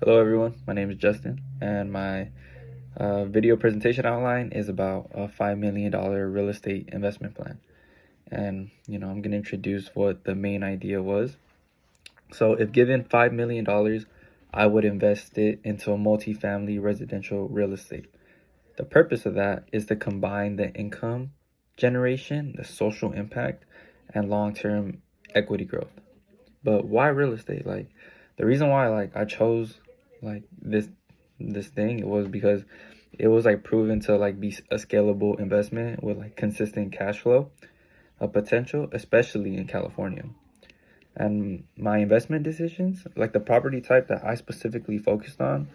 Hello everyone, my name is Justin and my video presentation outline is about a $5 million real estate investment plan. And I'm going to introduce what the main idea was. So if given $5 million, I would invest it into a multifamily residential real estate. The purpose of that is to combine the income generation, the social impact, and long-term equity growth. But why real estate? Like the reason why I chose this thing was because it was proven to be a scalable investment with consistent cash flow potential, especially in California. And my investment decisions, like the property type that I specifically focused on,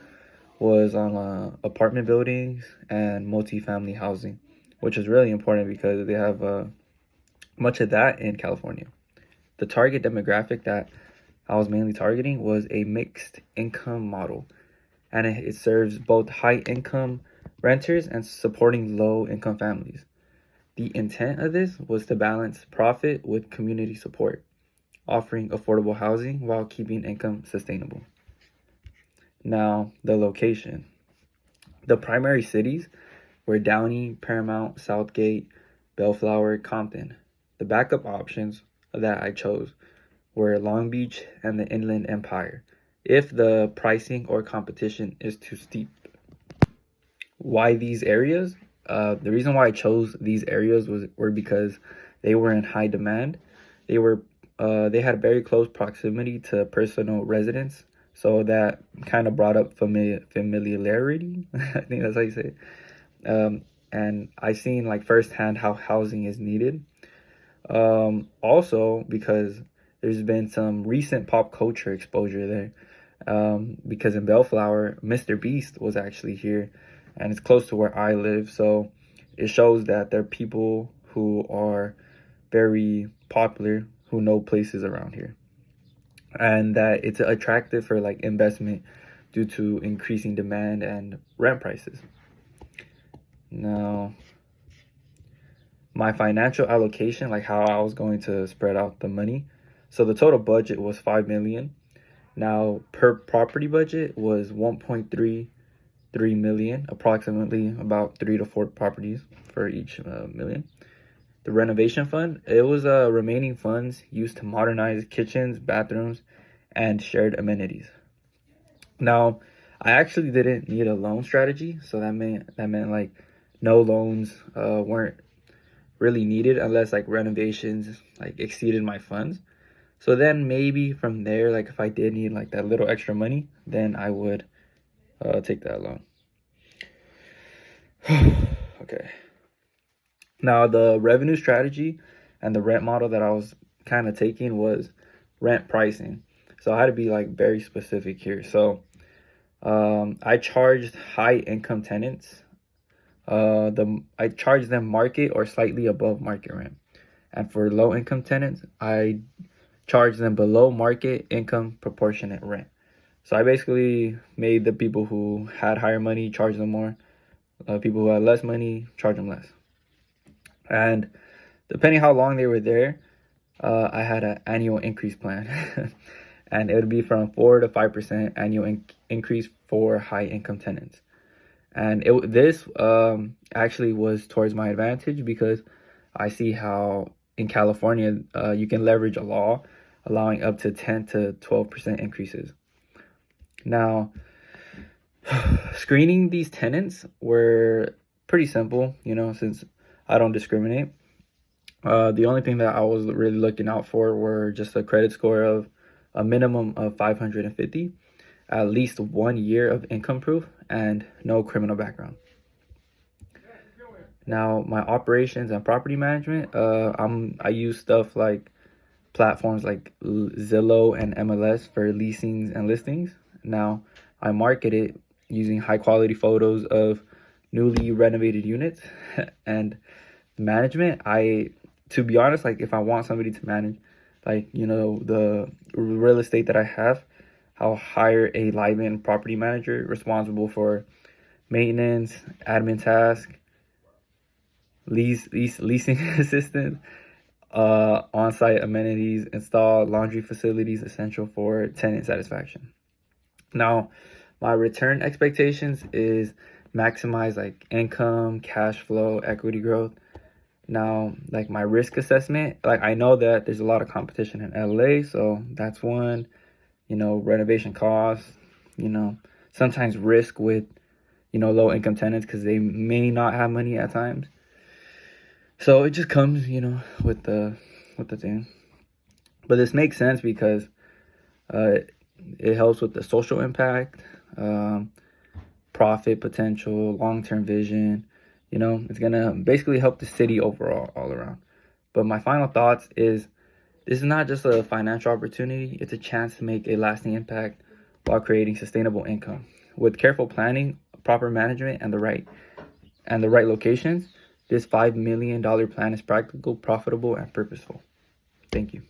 was on apartment buildings and multifamily housing, which is really important because they have much of that in California. The target demographic that I was mainly targeting was a mixed income model, and it serves both high income renters and supporting low income families. The intent of this was to balance profit with community support, offering affordable housing while keeping income sustainable. Now, the location. The primary cities were Downey, Paramount, Southgate, Bellflower, Compton. The backup options that I chose were Long Beach and the Inland Empire, if the pricing or competition is too steep. Why these areas? The reason why I chose these areas were because they were in high demand. They had very close proximity to personal residence, so that kind of brought up familiarity. I think that's how you say it. And I seen firsthand how housing is needed. Also because there's been some recent pop culture exposure there. Because in Bellflower, Mr. Beast was actually here, and it's close to where I live, so it shows that there are people who are very popular who know places around here, and that it's attractive for investment due to increasing demand and rent prices. Now, my financial allocation, like how I was going to spread out the money. So the total budget was 5 million. Now, per property budget was 1.33 million, approximately about 3 to 4 properties for each million. The renovation fund, it was remaining funds used to modernize kitchens, bathrooms, and shared amenities. Now, I actually didn't need a loan strategy, so that meant no loans weren't really needed unless renovations exceeded my funds. So then maybe from there, if I did need that little extra money, then I would take that loan. Okay. Now the revenue strategy and the rent model that I was kind of taking was rent pricing. So I had to be very specific here. So I charged high income tenants. I charged them market or slightly above market rent. And for low income tenants, I charge them below market income proportionate rent. So I basically made the people who had higher money charge them more. People who had less money charge them less. And depending how long they were there, I had an annual increase plan. And it would be from 4 to 5% annual increase for high income tenants. And this actually was towards my advantage because I see how in California you can leverage a law allowing up to 10 to 12% increases. Now, screening these tenants were pretty simple, since I don't discriminate. The only thing that I was really looking out for were just a credit score of a minimum of 550, at least 1 year of income proof, and no criminal background. Now, my operations and property management, I use stuff like platforms like Zillow and MLS for leasings and listings. Now, I market it using high quality photos of newly renovated units. And management, to be honest, if I want somebody to manage the real estate that I have, I'll hire a live-in property manager responsible for maintenance, admin task, leasing assistant, on-site amenities, install laundry facilities essential for tenant satisfaction. Now, My return expectations is maximize like income, cash flow, equity growth. Now, like my risk assessment, like I know that there's a lot of competition in LA, so that's one. Renovation costs, sometimes risk with, low income tenants because they may not have money at times. So it just comes, with the thing. But this makes sense because it helps with the social impact, profit potential, long-term vision. It's gonna basically help the city overall, all around. But my final thoughts is this is not just a financial opportunity, it's a chance to make a lasting impact while creating sustainable income. With careful planning, proper management, and the right locations, this $5 million plan is practical, profitable, and purposeful. Thank you.